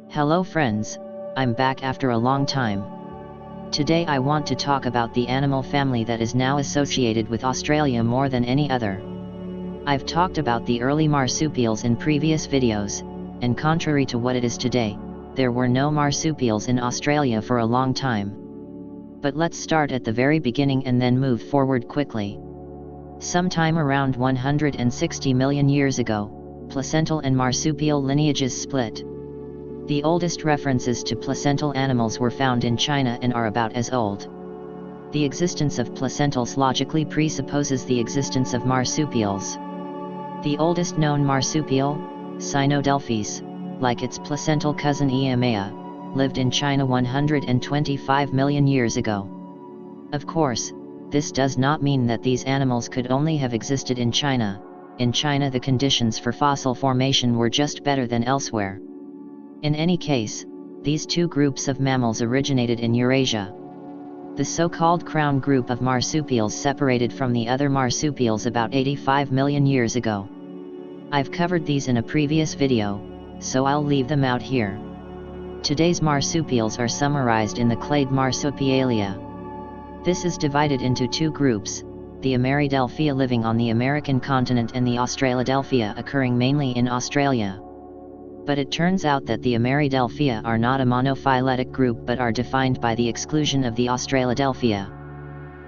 Hello friends, I'm back after a long time. Today I want to talk about the animal family that is now associated with Australia more than any other. I've talked about the early marsupials in previous videos, and contrary to what it is today, there were no marsupials in Australia for a long time. But let's start at the very beginning and then move forward quickly. Sometime around 160 million years ago, placental and marsupial lineages split. The oldest references to placental animals were found in China and are about as old. The existence of placentals logically presupposes the existence of marsupials. The oldest known marsupial, Australidelphia, like its placental cousin Eomea, lived in China 125 million years ago. Of course, this does not mean that these animals could only have existed in China. In China the conditions for fossil formation were just better than elsewhere. In any case, these two groups of mammals originated in Eurasia. The so-called crown group of marsupials separated from the other marsupials about 85 million years ago. I've covered these in a previous video, so I'll leave them out here. Today's marsupials are summarized in the clade Marsupialia. This is divided into two groups, the Australidelphia living on the American continent and the Australidelphia occurring mainly in Australia. But it turns out that the Australidelphia are not a monophyletic group but are defined by the exclusion of the Australidelphia.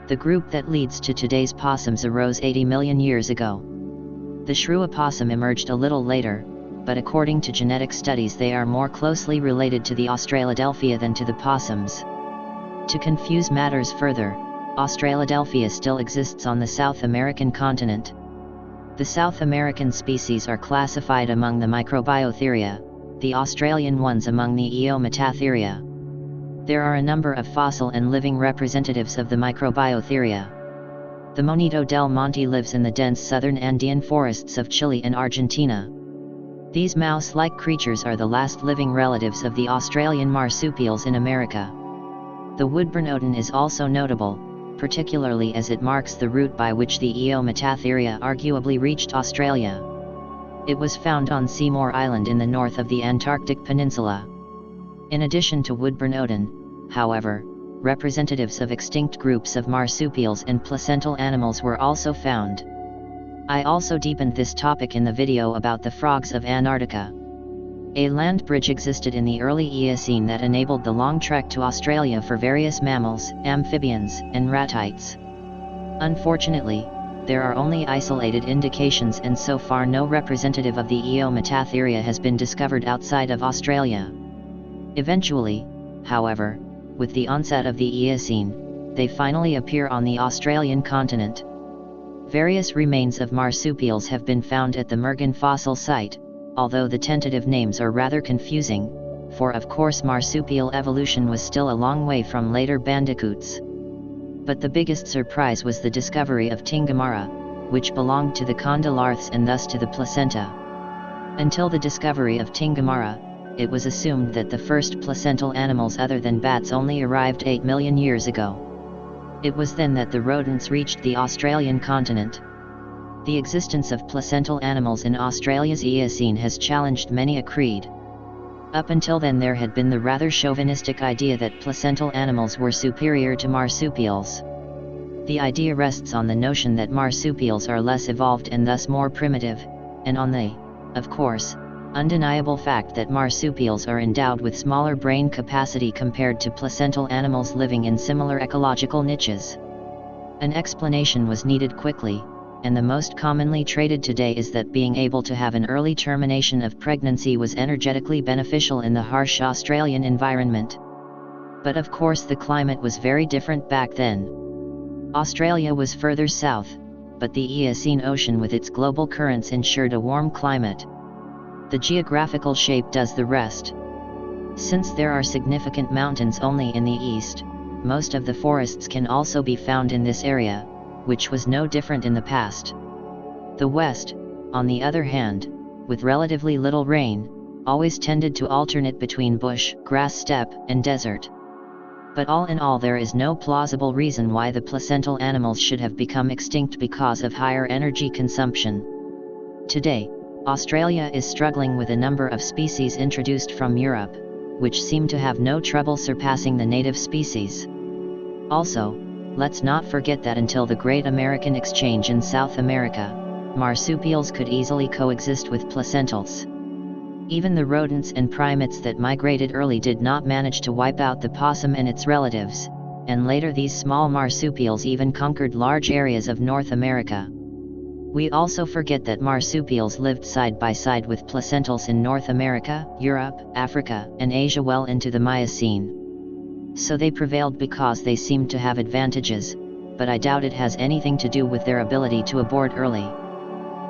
The group that leads to today's possums arose 80 million years ago. The shrew opossum emerged a little later, but according to genetic studies they are more closely related to the Australidelphia than to the possums. To confuse matters further, Australidelphia still exists on the South American continent. The South American species are classified among the Microbiotheria, the Australian ones among the Eometatheria. There are a number of fossil and living representatives of the Microbiotheria. The Monito del Monte lives in the dense southern Andean forests of Chile and Argentina. These mouse-like creatures are the last living relatives of the Australian marsupials in America. The woodburn odin is also notable, particularly as it marks the route by which the Eometatheria arguably reached Australia. It was found on Seymour Island in the north of the Antarctic Peninsula. In addition to woodburn odin, however, representatives of extinct groups of marsupials and placental animals were also found. I also deepened this topic in the video about the frogs of Antarctica. A land bridge existed in the early Eocene that enabled the long trek to Australia for various mammals, amphibians, and ratites. Unfortunately, there are only isolated indications and so far no representative of the Eometatheria has been discovered outside of Australia. Eventually, however, with the onset of the Eocene, they finally appear on the Australian continent. Various remains of marsupials have been found at the Mergen fossil site, although the tentative names are rather confusing, for of course marsupial evolution was still a long way from later bandicoots. But the biggest surprise was the discovery of Tingamara, which belonged to the condylarths and thus to the placenta. Until the discovery of Tingamara, it was assumed that the first placental animals other than bats only arrived 8 million years ago. It was then that the rodents reached the Australian continent. The existence of placental animals in Australia's Eocene has challenged many a creed. Up until then there had been the rather chauvinistic idea that placental animals were superior to marsupials. The idea rests on the notion that marsupials are less evolved and thus more primitive, and on the, of course, undeniable fact that marsupials are endowed with smaller brain capacity compared to placental animals living in similar ecological niches. An explanation was needed quickly, and the most commonly traded today is that being able to have an early termination of pregnancy was energetically beneficial in the harsh Australian environment. But of course the climate was very different back then. Australia was further south, but the Eocene Ocean with its global currents ensured a warm climate. The geographical shape does the rest. Since there are significant mountains only in the east, most of the forests can also be found in this area, which was no different in the past. The west, on the other hand, with relatively little rain, always tended to alternate between bush, grass steppe, and desert. But all in all, there is no plausible reason why the placental animals should have become extinct because of higher energy consumption. Today, Australia is struggling with a number of species introduced from Europe, which seem to have no trouble surpassing the native species. Also, let's not forget that until the Great American Exchange in South America, marsupials could easily coexist with placentals. Even the rodents and primates that migrated early did not manage to wipe out the possum and its relatives, and later these small marsupials even conquered large areas of North America. We also forget that marsupials lived side by side with placentals in North America, Europe, Africa, and Asia well into the Miocene. So they prevailed because they seemed to have advantages, but I doubt it has anything to do with their ability to abort early.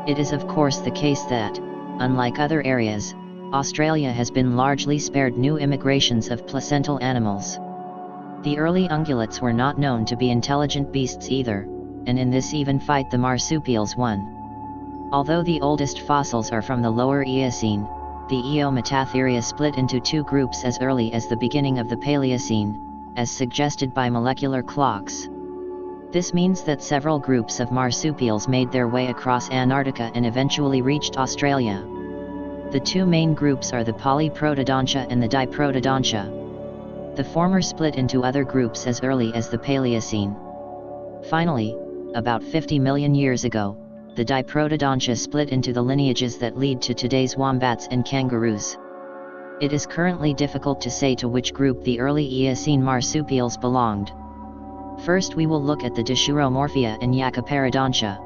It is of course the case that, unlike other areas, Australia has been largely spared new immigrations of placental animals. The early ungulates were not known to be intelligent beasts either, and in this even fight the marsupials won. Although the oldest fossils are from the lower Eocene, the Eometatheria split into two groups as early as the beginning of the Paleocene, as suggested by molecular clocks. This means that several groups of marsupials made their way across Antarctica and eventually reached Australia. The two main groups are the Polyprotodontia and the Diprotodontia. The former split into other groups as early as the Paleocene. Finally, about 50 million years ago, the Diprotodontia split into the lineages that lead to today's wombats and kangaroos. It is currently difficult to say to which group the early Eocene marsupials belonged. First we will look at the Dichuromorphia and Yakiparodontia.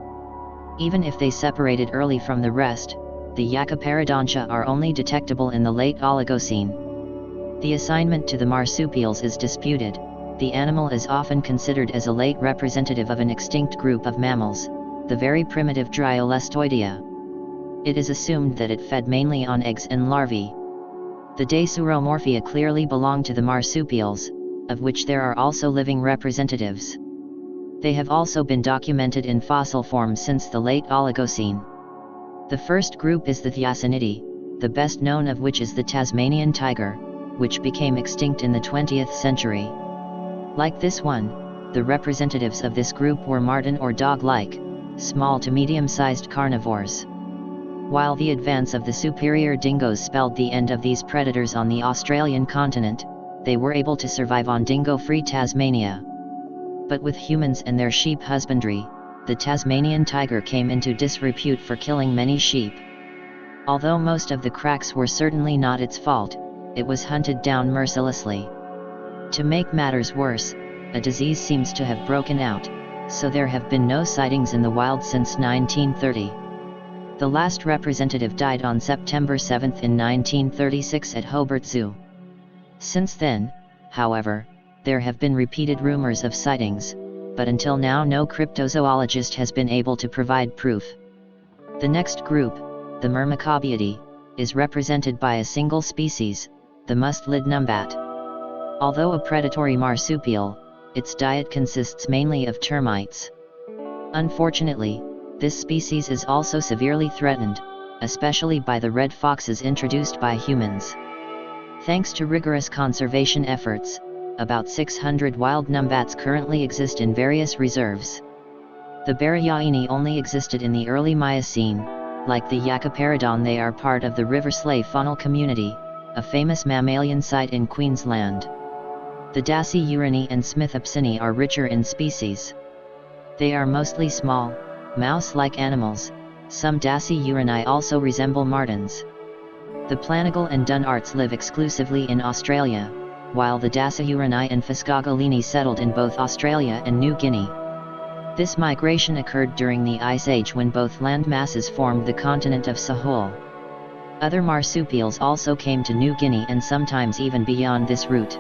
Even if they separated early from the rest, the Yakiparodontia are only detectable in the late Oligocene. The assignment to the marsupials is disputed. The animal is often considered as a late representative of an extinct group of mammals, the very primitive Dryolestoidea. It is assumed that it fed mainly on eggs and larvae. The Dichuromorphia clearly belong to the marsupials, of which there are also living representatives. They have also been documented in fossil form since the late Oligocene. The first group is the Thiacinidae, the best known of which is the Tasmanian tiger, which became extinct in the 20th century. Like this one, the representatives of this group were marten or dog-like, small to medium-sized carnivores. While the advance of the superior dingoes spelled the end of these predators on the Australian continent, they were able to survive on dingo-free Tasmania. But with humans and their sheep husbandry, the Tasmanian tiger came into disrepute for killing many sheep. Although most of the cracks were certainly not its fault, it was hunted down mercilessly. To make matters worse, a disease seems to have broken out, so there have been no sightings in the wild since 1930. The last representative died on September 7 in 1936 at Hobart Zoo. Since then, however, there have been repeated rumors of sightings, but until now no cryptozoologist has been able to provide proof. The next group, the Myrmecobeidae, is represented by a single species, the mustelid numbat. Although a predatory marsupial, its diet consists mainly of termites. Unfortunately, this species is also severely threatened, especially by the red foxes introduced by humans. Thanks to rigorous conservation efforts, about 600 wild numbats currently exist in various reserves. The Barryaini only existed in the early Miocene. Like the Yakiparodon, they are part of the Riverslay faunal community, a famous mammalian site in Queensland. The Dasyurini and Smithopsini are richer in species. They are mostly small, mouse-like animals. Some Dasyurini also resemble martens. The Planagal and Dunarts live exclusively in Australia, while the Dasyurini and Phascogolini settled in both Australia and New Guinea. This migration occurred during the Ice Age when both land masses formed the continent of Sahul. Other marsupials also came to New Guinea and sometimes even beyond this route.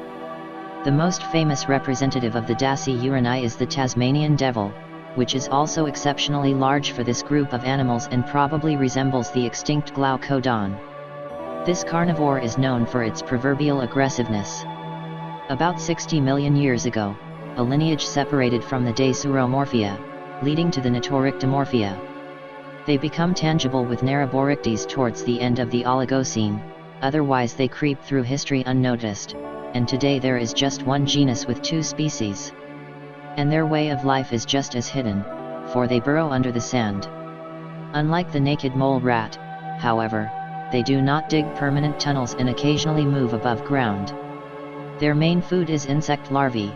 The most famous representative of the Dasyurini is the Tasmanian devil, which is also exceptionally large for this group of animals and probably resembles the extinct Glaucodon. This carnivore is known for its proverbial aggressiveness. About 60 million years ago, a lineage separated from the Dichuromorphia, leading to the Notorictomorphia. They become tangible with Neroborictes towards the end of the Oligocene, otherwise they creep through history unnoticed. and today there is just one genus with 2 species. And their way of life is just as hidden, for they burrow under the sand. Unlike the naked mole rat, however, they do not dig permanent tunnels and occasionally move above ground. Their main food is insect larvae.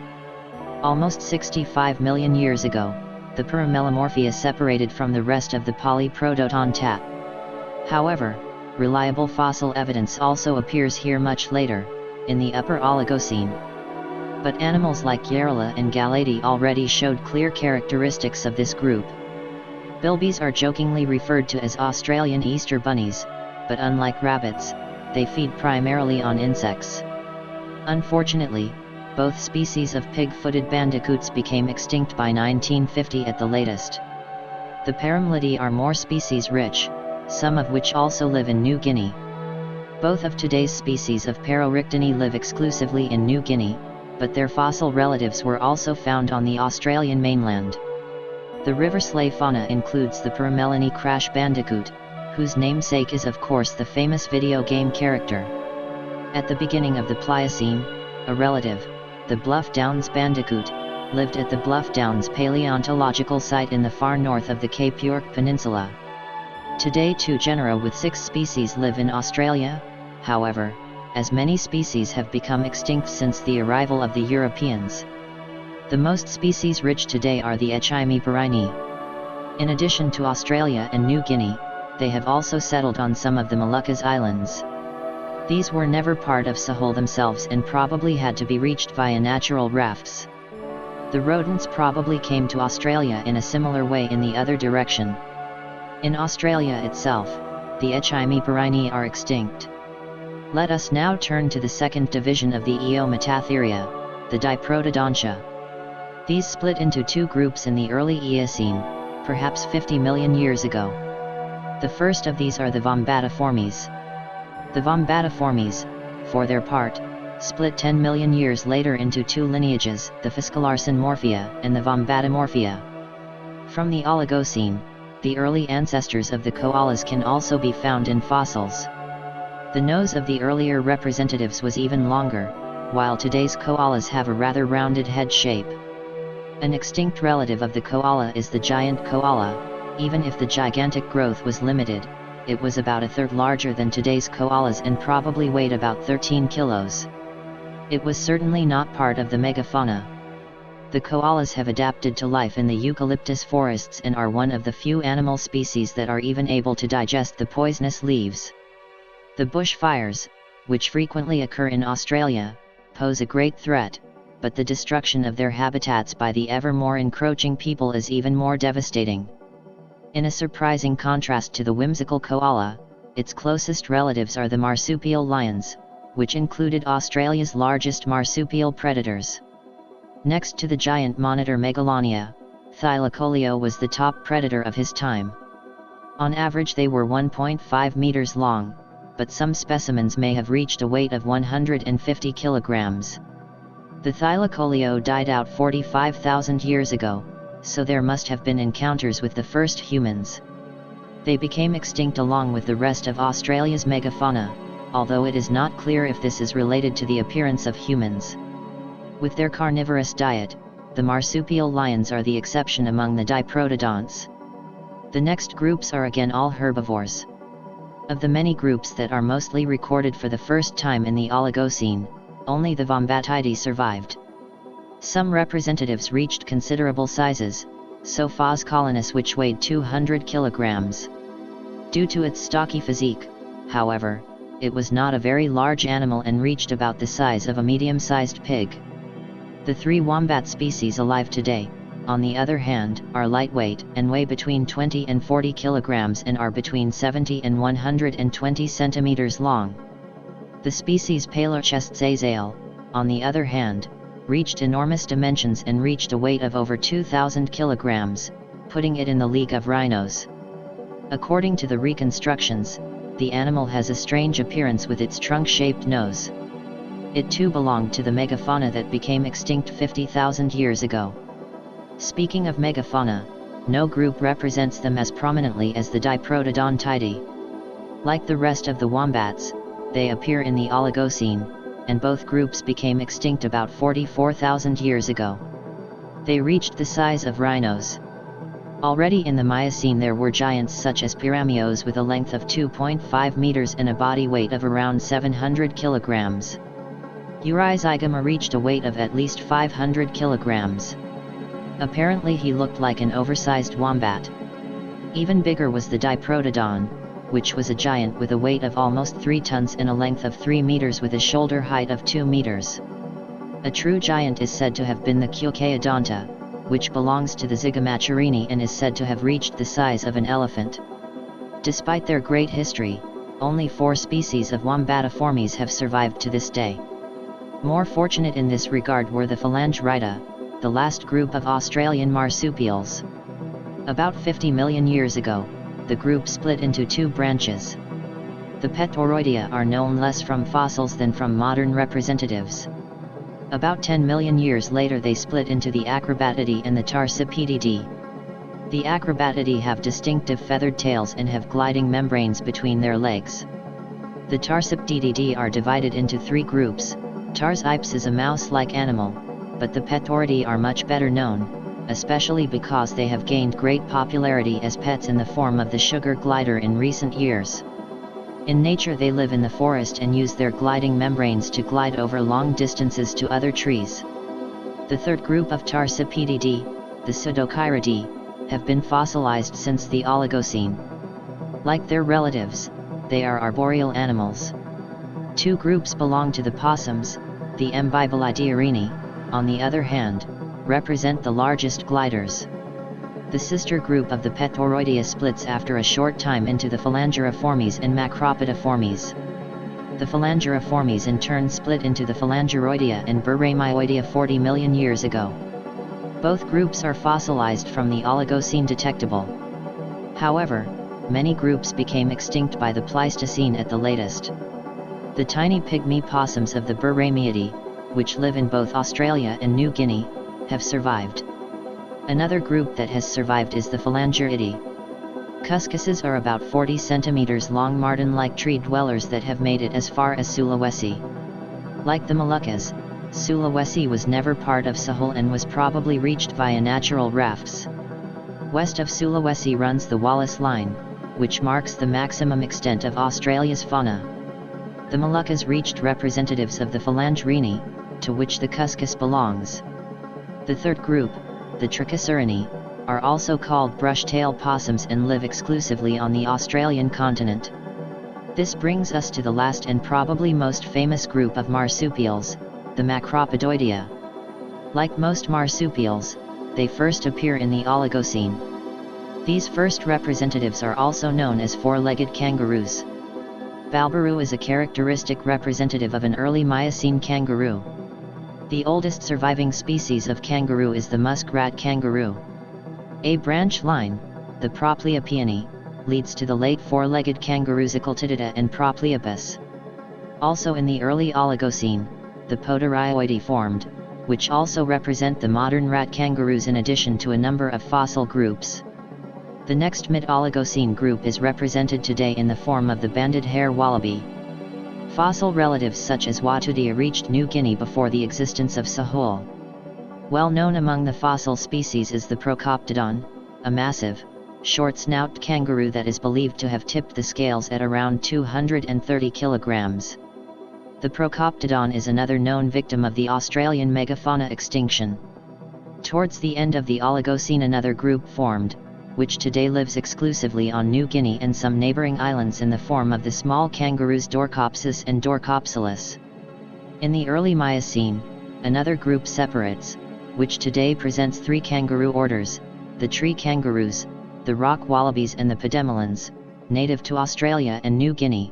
Almost 65 million years ago, the Paramelamorphia separated from the rest of the Polyprotodon tat. However, reliable fossil evidence also appears here much later, in the Upper Oligocene. But animals like Yarrella and Galady already showed clear characteristics of this group. Bilbies are jokingly referred to as Australian Easter bunnies, but unlike rabbits, they feed primarily on insects. Unfortunately, both species of pig-footed bandicoots became extinct by 1950 at the latest. The Paramelidae are more species-rich, some of which also live in New Guinea. Both of today's species of Parorictini live exclusively in New Guinea, but their fossil relatives were also found on the Australian mainland. The river sleigh fauna includes the Paramelini crash bandicoot, whose namesake is of course the famous video game character. At the beginning of the Pliocene, a relative, the Bluff Downs bandicoot, lived at the Bluff Downs paleontological site in the far north of the Cape York Peninsula. Today 2 genera with 6 species live in Australia, however, as many species have become extinct since the arrival of the Europeans. The most species-rich today are the Echinoperini. In addition to Australia and New Guinea, they have also settled on some of the Moluccas Islands. These were never part of Sahol themselves and probably had to be reached via natural rafts. The rodents probably came to Australia in a similar way in the other direction. In Australia itself, the Echinoperini are extinct. Let us now turn to the second division of the Eometatheria, the Diprotodontia. These split into 2 groups in the early Eocene, perhaps 50 million years ago. The first of these are the Vombatiformes. The Vombatiformes, for their part, split 10 million years later into 2 lineages, the Fiscalarsinomorphia and the Vombatimorphia. From the Oligocene, the early ancestors of the koalas can also be found in fossils. The nose of the earlier representatives was even longer, while today's koalas have a rather rounded head shape. An extinct relative of the koala is the giant koala. Even if the gigantic growth was limited, it was about a third larger than today's koalas and probably weighed about 13 kilos. It was certainly not part of the megafauna. The koalas have adapted to life in the eucalyptus forests and are one of the few animal species that are even able to digest the poisonous leaves. The bushfires, which frequently occur in Australia, pose a great threat, but the destruction of their habitats by the ever more encroaching people is even more devastating. In a surprising contrast to the whimsical koala, its closest relatives are the marsupial lions, which included Australia's largest marsupial predators. Next to the giant monitor Megalonia, Thylacoleo was the top predator of his time. On average they were 1.5 meters long, but some specimens may have reached a weight of 150 kilograms. The Thylacoleo died out 45,000 years ago, so there must have been encounters with the first humans. They became extinct along with the rest of Australia's megafauna, although it is not clear if this is related to the appearance of humans. With their carnivorous diet, the marsupial lions are the exception among the diprotodonts. The next groups are again all herbivores. Of the many groups that are mostly recorded for the first time in the Oligocene, only the Vombatidae survived. Some representatives reached considerable sizes, so Phos colonus, which weighed 200 kilograms. Due to its stocky physique, however, it was not a very large animal and reached about the size of a medium-sized pig. The 3 wombat species alive today, on the other hand, are lightweight and weigh between 20 and 40 kilograms and are between 70 and 120 centimeters long. The species Palochestzazel, on the other hand, reached enormous dimensions and reached a weight of over 2,000 kilograms, putting it in the league of rhinos. According to the reconstructions, the animal has a strange appearance with its trunk-shaped nose. It too belonged to the megafauna that became extinct 50,000 years ago. Speaking of megafauna, no group represents them as prominently as the Diprotodontidae. Like the rest of the wombats, they appear in the Oligocene, and both groups became extinct about 44,000 years ago. They reached the size of rhinos. Already in the Miocene there were giants such as Pyramios with a length of 2.5 meters and a body weight of around 700 kilograms. Euryzygoma reached a weight of at least 500 kilograms. Apparently he looked like an oversized wombat. Even bigger was the Diprotodon, which was a giant with a weight of almost 3 tons and a length of 3 meters with a shoulder height of 2 meters. A true giant is said to have been the Cucaeodonta, which belongs to the Zygomaturinae and is said to have reached the size of an elephant. Despite their great history, only 4 species of Wombatiformes have survived to this day. More fortunate in this regard were the Phalangirida, the last group of Australian marsupials. About 50 million years ago, the group split into 2 branches. The Petauroidea are known less from fossils than from modern representatives. About 10 million years later they split into the Acrobatidae and the Tarsipididae. The Acrobatidae have distinctive feathered tails and have gliding membranes between their legs. The Tarsipididae are divided into 3 groups. Tars ipes is a mouse-like animal, but the Petauroideae are much better known, especially because they have gained great popularity as pets in the form of the sugar glider in recent years. In nature they live in the forest and use their gliding membranes to glide over long distances to other trees. The third group of Tarsipididae, the Pseudochiridae, have been fossilized since the Oligocene. Like their relatives, they are arboreal animals. 2 groups belong to the possums. The Ambibilidaearini, on the other hand, represent the largest gliders. The sister group of the Petauroidea splits after a short time into the Phalangiriformes and Macropodiformes. The Phalangiriformes in turn split into the Phalangiroidea and Burramioidea 40 million years ago. Both groups are fossilized from the Oligocene detectable. However, many groups became extinct by the Pleistocene at the latest. The tiny pygmy possums of the Burramiidae, which live in both Australia and New Guinea, have survived. Another group that has survived is the Phalangiridae. Cuscuses are about 40 centimeters long marten-like tree dwellers that have made it as far as Sulawesi. Like the Moluccas, Sulawesi was never part of Sahul and was probably reached via natural rafts. West of Sulawesi runs the Wallace Line, which marks the maximum extent of Australia's fauna. The Moluccas reached representatives of the Phalangirinae, to which the cuscus belongs. The third group, the Trichocerini, are also called brush-tail possums and live exclusively on the Australian continent. This brings us to the last and probably most famous group of marsupials, the Macropodidae. Like most marsupials, they first appear in the Oligocene. These first representatives are also known as 4-legged kangaroos. Balbaroo is a characteristic representative of an early Miocene kangaroo. The oldest surviving species of kangaroo is the muskrat kangaroo. A branch line, the Propleopiinae, leads to the late 4-legged kangaroos Ecletididae and Propleopus. Also in the early Oligocene, the Podorioidae formed, which also represent the modern rat kangaroos in addition to a number of fossil groups. The next mid-Oligocene group is represented today in the form of the banded hair wallaby. Fossil relatives such as Watudea reached New Guinea before the existence of Sahul. Well known among the fossil species is the Procoptodon, a massive, short-snouted kangaroo that is believed to have tipped the scales at around 230 kilograms. The Procoptodon is another known victim of the Australian megafauna extinction. Towards the end of the Oligocene another group formed, which today lives exclusively on New Guinea and some neighboring islands in the form of the small kangaroos Dorcopsis and Dorcopsilus. In the early Miocene, another group separates, which today presents 3 kangaroo orders: the tree kangaroos, the rock wallabies and the podemelons, native to Australia and New Guinea.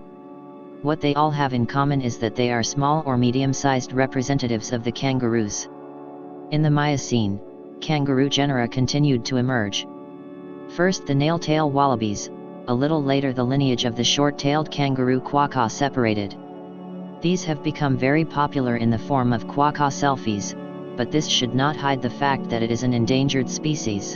What they all have in common is that they are small or medium-sized representatives of the kangaroos. In the Miocene, kangaroo genera continued to emerge. First the nail-tail wallabies, a little later the lineage of the short-tailed kangaroo quokka separated. These have become very popular in the form of quokka selfies, but this should not hide the fact that it is an endangered species.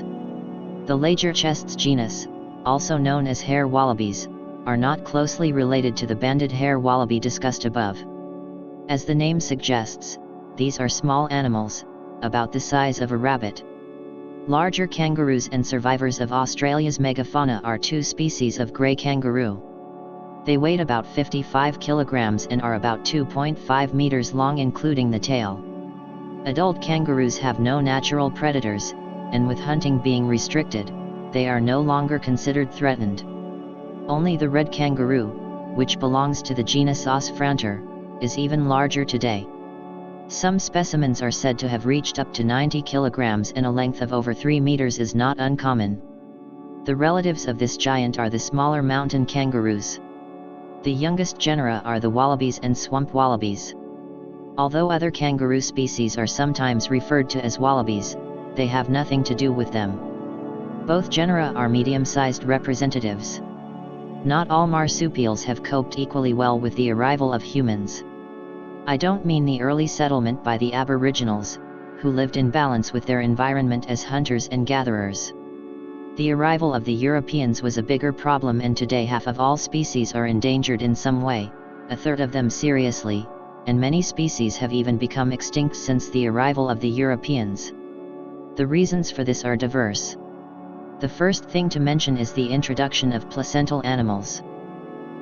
The Lagerchests genus, also known as hair wallabies, are not closely related to the banded hair wallaby discussed above. As the name suggests, these are small animals, about the size of a rabbit. Larger kangaroos and survivors of Australia's megafauna are two species of grey kangaroo. They weighed about 55 kilograms and are about 2.5 meters long including the tail. Adult kangaroos have no natural predators, and with hunting being restricted, they are no longer considered threatened. Only the red kangaroo, which belongs to the genus Os is even larger today. Some specimens are said to have reached up to 90 kilograms and a length of over 3 meters is not uncommon. The relatives of this giant are the smaller mountain kangaroos. The youngest genera are the wallabies and swamp wallabies. Although other kangaroo species are sometimes referred to as wallabies, they have nothing to do with them. Both genera are medium-sized representatives. Not all marsupials have coped equally well with the arrival of humans. I don't mean the early settlement by the Aboriginals, who lived in balance with their environment as hunters and gatherers. The arrival of the Europeans was a bigger problem, and today half of all species are endangered in some way, a third of them seriously, and many species have even become extinct since the arrival of the Europeans. The reasons for this are diverse. The first thing to mention is the introduction of placental animals.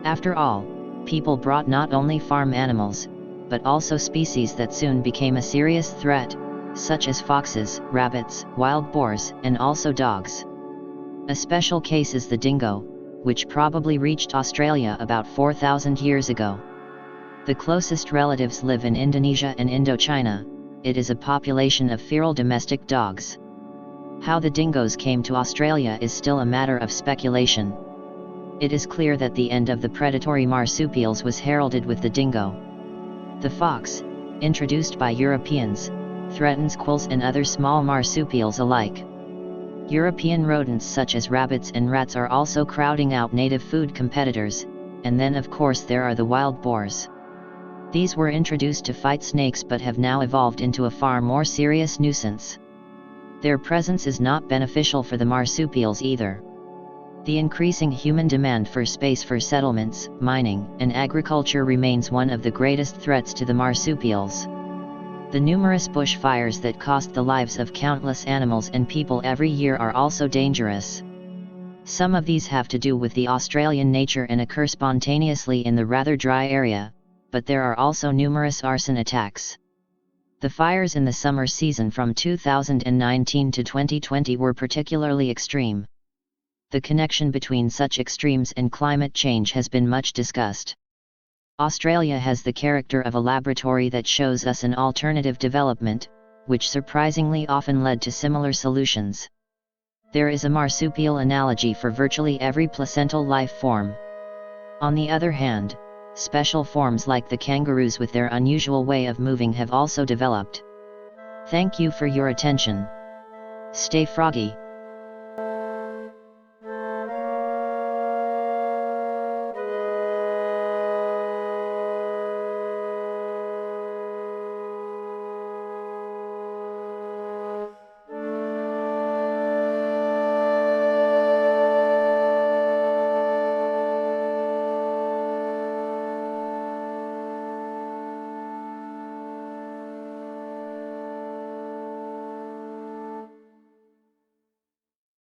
After all, people brought not only farm animals, but also species that soon became a serious threat, such as foxes, rabbits, wild boars, and also dogs. A special case is the dingo, which probably reached Australia about 4,000 years ago. The closest relatives live in Indonesia and Indochina. It is a population of feral domestic dogs. How the dingoes came to Australia is still a matter of speculation. It is clear that the end of the predatory marsupials was heralded with the dingo. The fox, introduced by Europeans, threatens quills and other small marsupials alike. European rodents such as rabbits and rats are also crowding out native food competitors, and then of course there are the wild boars. These were introduced to fight snakes but have now evolved into a far more serious nuisance. Their presence is not beneficial for the marsupials either. The increasing human demand for space for settlements, mining, and agriculture remains one of the greatest threats to the marsupials. The numerous bushfires that cost the lives of countless animals and people every year are also dangerous. Some of these have to do with the Australian nature and occur spontaneously in the rather dry area, but there are also numerous arson attacks. The fires in the summer season from 2019 to 2020 were particularly extreme. The connection between such extremes and climate change has been much discussed. Australia has the character of a laboratory that shows us an alternative development, which surprisingly often led to similar solutions. There is a marsupial analogy for virtually every placental life form. On the other hand, special forms like the kangaroos with their unusual way of moving have also developed. Thank you for your attention. Stay froggy.